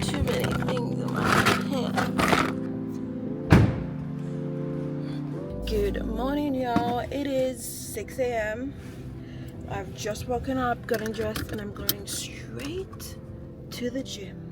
Too many things in my hand. Good morning, y'all. It is 6 a.m. I've just woken up, gotten dressed, and I'm going straight to the gym.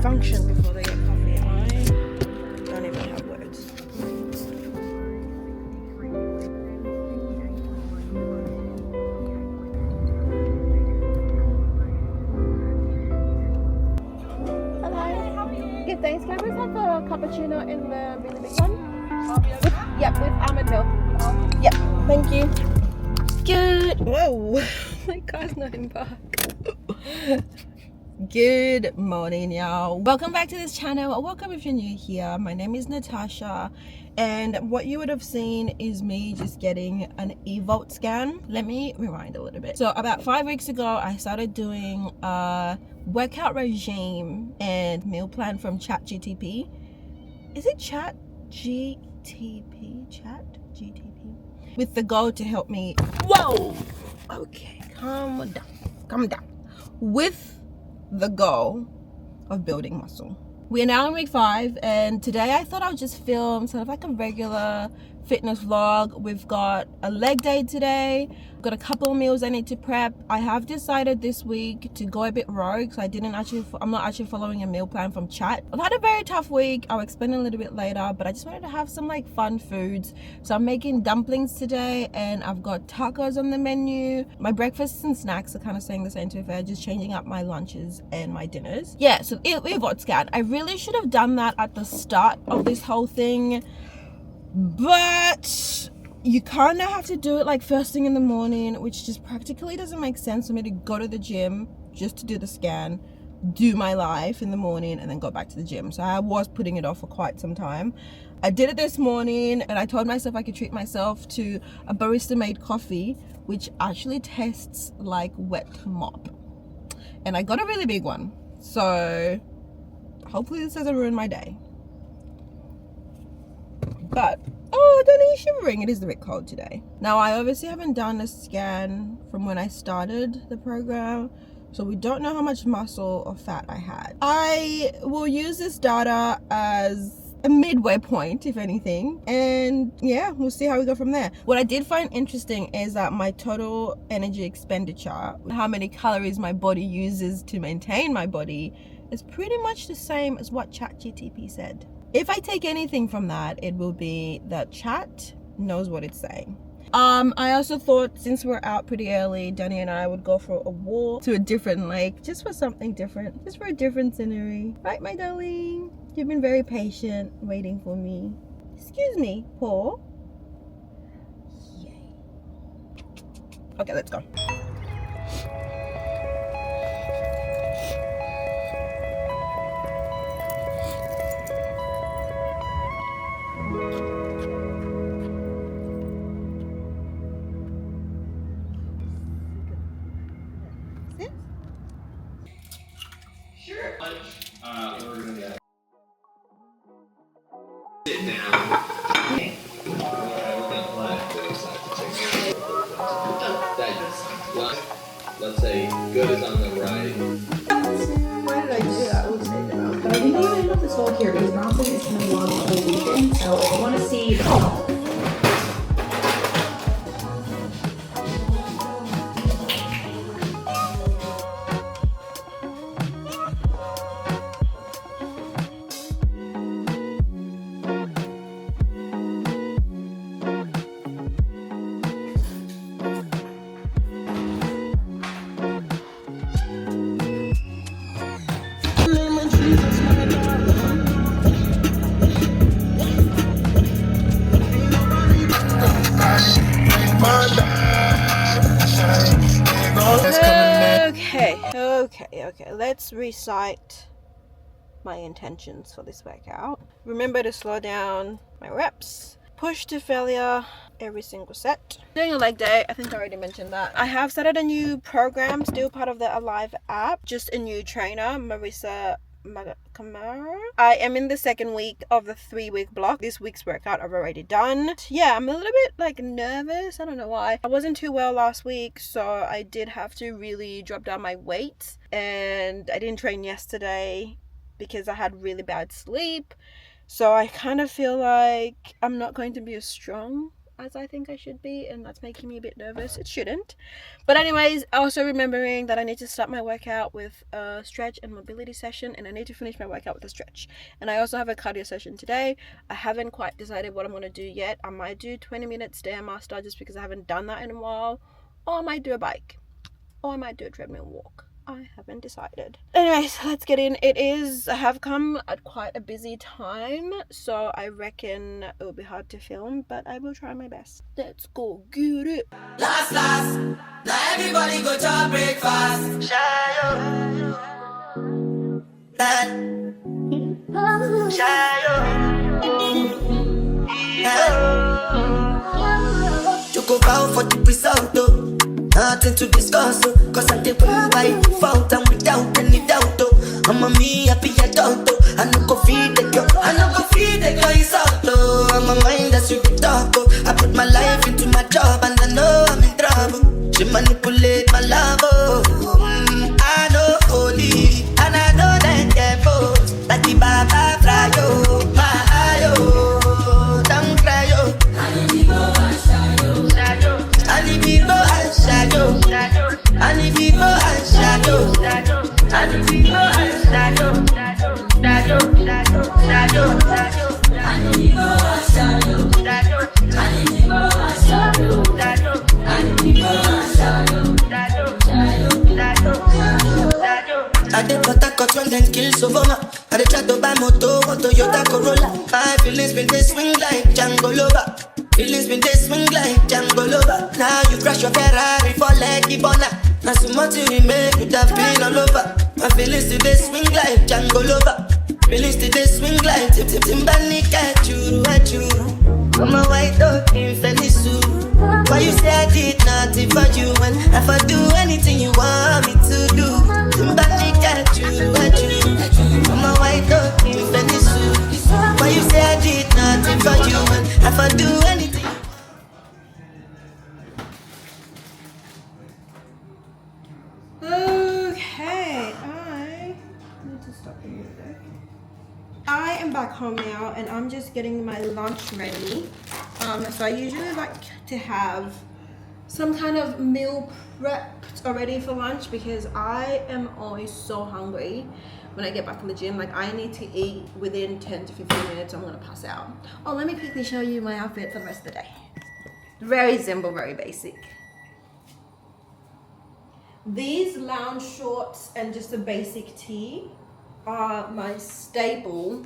Function before they get coffee. I don't even have words. Hello. Good, thanks. Can I please have the cappuccino in the really big one? With almond milk. Yep, thank you. Good. Whoa, my car's not in park. Good morning, y'all. Welcome back to this channel, or welcome if you're new here. My name is Natasha, and what you would have seen is me just getting an Evolt scan. Let me rewind a little bit. So about 5 weeks ago, I started doing a workout regime and meal plan from ChatGTP. Is it ChatGTP? ChatGTP? With the goal to help me. Whoa! Okay, calm down. With the goal of building muscle. We are now in week 5, and today I thought I would just film sort of like a regular fitness vlog. We've got a leg day today. I've got a couple of meals I need to prep. I have decided this week to go a bit rogue, so I'm not actually following a meal plan from Chat. I've had a very tough week. I'll explain a little bit later, but I just wanted to have some like fun foods. So I'm making dumplings today, and I've got tacos on the menu. My breakfasts and snacks are kind of staying the same, to be fair, just changing up my lunches and my dinners. Yeah, so Evolt scan. I really should have done that at the start of this whole thing, but you kind of have to do it like first thing in the morning, which just practically doesn't make sense for me to go to the gym just to do the scan, do my life in the morning, and then go back to the gym. So I was putting it off for quite some time. I did it this morning, and I told myself I could treat myself to a barista made coffee, which actually tastes like wet mop, and I got a really big one, so hopefully this doesn't ruin my day. But oh, don't need shivering. It is a bit cold today. Now, I obviously haven't done a scan from when I started the program, so we don't know how much muscle or fat I had. I will use this data as a midway point, if anything, and yeah, we'll see how we go from there. What I did find interesting is that my total energy expenditure, how many calories my body uses to maintain my body, is pretty much the same as what ChatGTP said. If I take anything from that, it will be that Chat knows what it's saying. I also thought, since we're out pretty early, Danny and I would go for a walk to a different lake, just for something different, just for a different scenery. Right, my darling? You've been very patient waiting for me. Excuse me, Paul. Yay. Okay, let's go. Sit down. Let's say good is on the right. Why did I do that? We'll say that. But I think I'm gonna end up this whole here because Bronson is gonna vlog the whole weekend. So if you want to see the Okay, let's recite my intentions for this workout. Remember to slow down my reps, push to failure every single set. Doing a leg day, I think I already mentioned that. I have started a new program, still part of the Alive app, just a new trainer, Marissa Kamara. I am in the second week of the 3-week block. This week's workout I've already done. Yeah, I'm a little bit like nervous. I don't know why. I wasn't too well last week, so I did have to really drop down my weight, and I didn't train yesterday because I had really bad sleep. So I kind of feel like I'm not going to be as strong as I think I should be, and that's making me a bit nervous. It shouldn't. But anyways, also remembering that I need to start my workout with a stretch and mobility session, and I need to finish my workout with a stretch. And I also have a cardio session today. I haven't quite decided what I'm going to do yet. I might do 20-minute Stairmaster just because I haven't done that in a while, or I might do a bike, or I might do a treadmill walk. I haven't decided. Anyways, let's get in. I have come at quite a busy time, so I reckon it will be hard to film, but I will try my best. Let's go get it. Last, now everybody go to breakfast. Shayo. You go bow for the result, though. Nothing to discuss, oh. Cause I take one by default and without any doubt, oh. I'm a me happy adult, oh. I no go feed the girl, I no go feed the girl insult, oh. I'm a mind that's you can talk, oh. I put my life into my job and I know I'm in trouble. She manipulate my love, oh. I know holy and I know that devil. Like the Baba fly, oh. My eye, oh. Don't cry, oh. I need to go and shadow. I need to go and shadow. I need to go and shadow. I need to go and shadow. I need to go and shadow. I need to go and shadow. I need to go and shadow. I did what I got when them kills over my. I did try to buy moto, one Toyota Corolla. My feelings been they swing like Django Lover. Feelings been they swing like Django Lover. Now you crash your Ferrari for leggy bona. Now so much you make you have been all over. My feelings today swing like Django Lover. Feelings today swing like Timberlake at you. I'm a white dog in Fendi suit. Why you say I did nothing for you when if I do anything you want me to do? Timberlake at you. I'm a white dog in Fendi suit. Why you say I did nothing for you when if I do anything? Okay, I need to stop the music. I am back home now and I'm just getting my lunch ready. So I usually like to have some kind of meal prepped already for lunch because I am always so hungry when I get back from the gym. Like I need to eat within 10 to 15 minutes. I'm gonna pass out. Oh, let me quickly show you my outfit for the rest of the day. Very simple, very basic. These lounge shorts and just a basic tee are my staple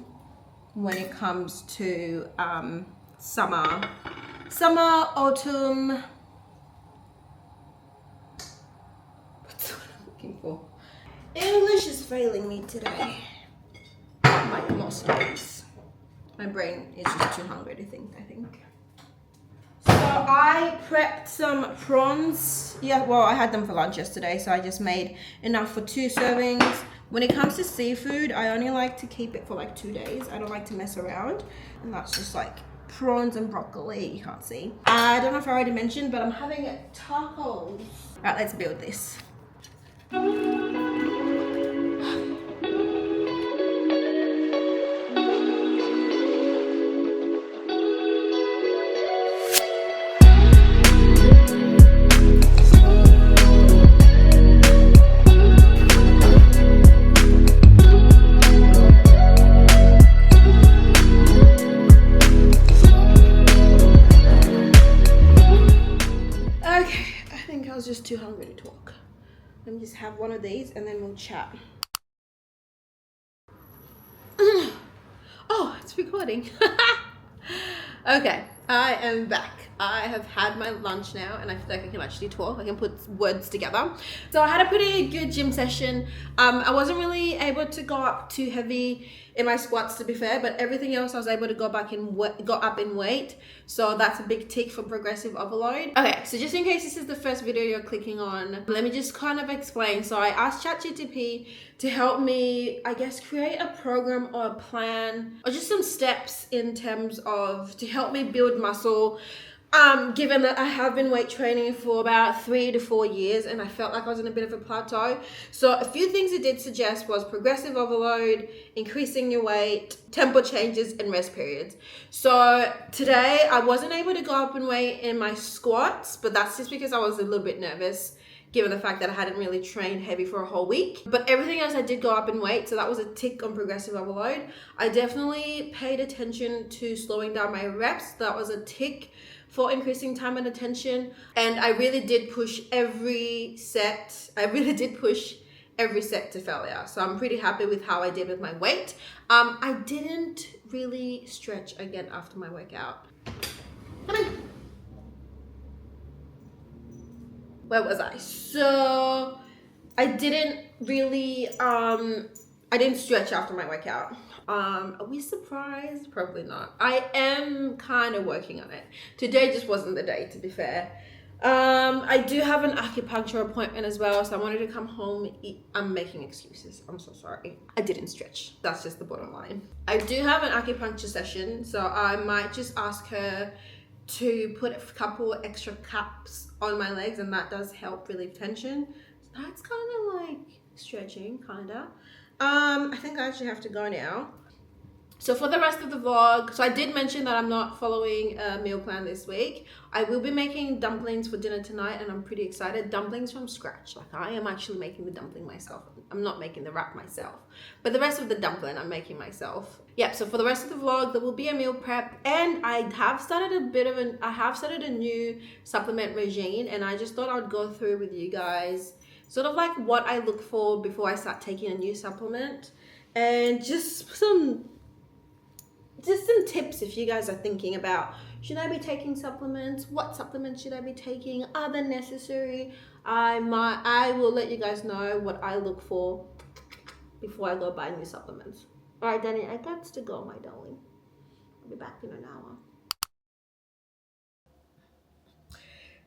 when it comes to summer, autumn. What's what I'm looking for? English is failing me today. Like most days. My brain is just too hungry to think, I think. So I prepped some prawns. Yeah, well, I had them for lunch yesterday, so I just made enough for 2 servings. When it comes to seafood, I only like to keep it for like 2 days. I don't like to mess around. And that's just like prawns and broccoli. You can't see. I don't know if I already mentioned, but I'm having tacos. All right, let's build this. Just too hungry to talk. Let me just have one of these and then we'll chat. Oh, it's recording. Okay, I am back. I have had my lunch now and I feel like I can actually talk. I can put words together. So I had a pretty good gym session. I wasn't really able to go up too heavy in my squats, to be fair, but everything else I was able to go up in weight. So that's a big tick for progressive overload. Okay, so just in case this is the first video you're clicking on, let me just kind of explain. So I asked ChatGPT to help me, I guess, create a program or a plan or just some steps in terms of to help me build muscle. Given that I have been weight training for about 3 to 4 years and I felt like I was in a bit of a plateau. So a few things it did suggest was progressive overload, increasing your weight, tempo changes, and rest periods. So today I wasn't able to go up in weight in my squats, but that's just because I was a little bit nervous given the fact that I hadn't really trained heavy for a whole week. But everything else I did go up in weight, so that was a tick on progressive overload. I definitely paid attention to slowing down my reps. That was a tick for increasing time and attention. And I really did push every set. To failure. So I'm pretty happy with how I did with my weight. I didn't really stretch again after my workout. Come on. Where was I? So I didn't really I didn't stretch after my workout. Are we surprised? Probably not. I am kind of working on it. Today just wasn't the day, to be fair. I do have an acupuncture appointment as well, so I wanted to come home. I'm making excuses. I'm so sorry. I didn't stretch. That's just the bottom line. I do have an acupuncture session, so I might just ask her to put a couple extra caps on my legs, and that does help relieve tension. So that's kind of like stretching, kinda. I think I actually have to go now. So for the rest of the vlog, so I did mention that I'm not following a meal plan this week. I will be making dumplings for dinner tonight and I'm pretty excited. Dumplings from scratch. Like I am actually making the dumpling myself. I'm not making the wrap myself. But the rest of the dumpling I'm making myself. Yeah, so for the rest of the vlog, there will be a meal prep and I have started a new supplement regime and I just thought I'd go through with you guys sort of like what I look for before I start taking a new supplement and just some tips if you guys are thinking about, should I be taking supplements? What supplements should I be taking? Are they necessary? I will let you guys know what I look for before I go buy new supplements. All right, Danny, I got to go, my darling. I'll be back in an hour.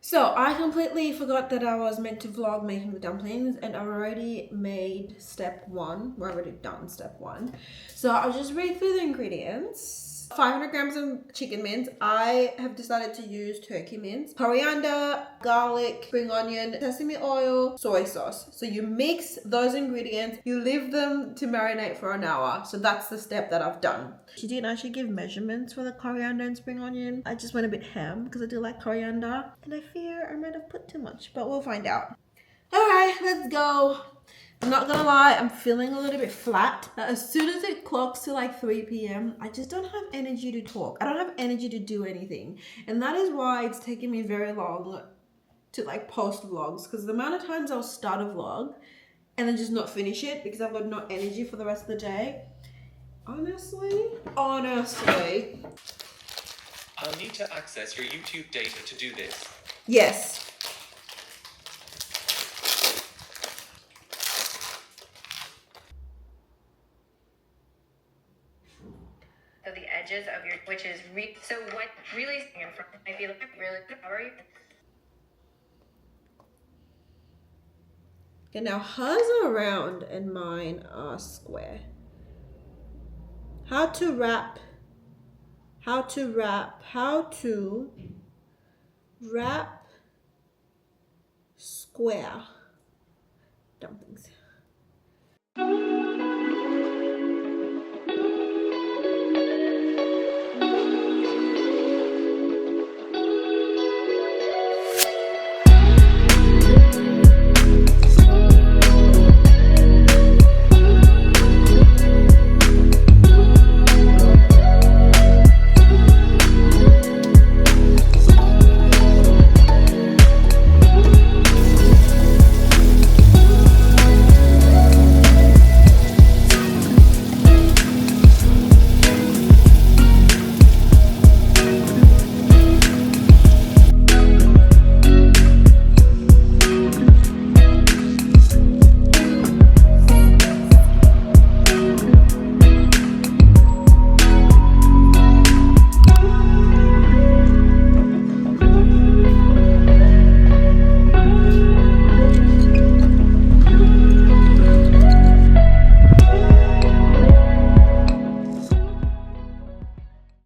So I completely forgot that I was meant to vlog making the dumplings and I've already made step 1. We're already done step 1. So I'll just read through the ingredients. 500 grams of chicken mince. I have decided to use turkey mince, coriander, garlic, spring onion, sesame oil, soy sauce. So you mix those ingredients, you leave them to marinate for an hour. So that's the step that I've done. She didn't actually give measurements for the coriander and spring onion. I just went a bit ham because I do like coriander and I fear I might have put too much, but we'll find out. All right, let's go. I'm not gonna lie, I'm feeling a little bit flat. As soon as it clocks to like 3 p.m, I just don't have energy to talk. I don't have energy to do anything. And that is why it's taken me very long to like post vlogs, because the amount of times I'll start a vlog and then just not finish it because I've got no energy for the rest of the day. Honestly. I'll need to access your YouTube data to do this. Yes. So the edges of your, which is so what really in front might be like really flowery. Okay, now hers are round and mine are square. How to wrap square dumplings.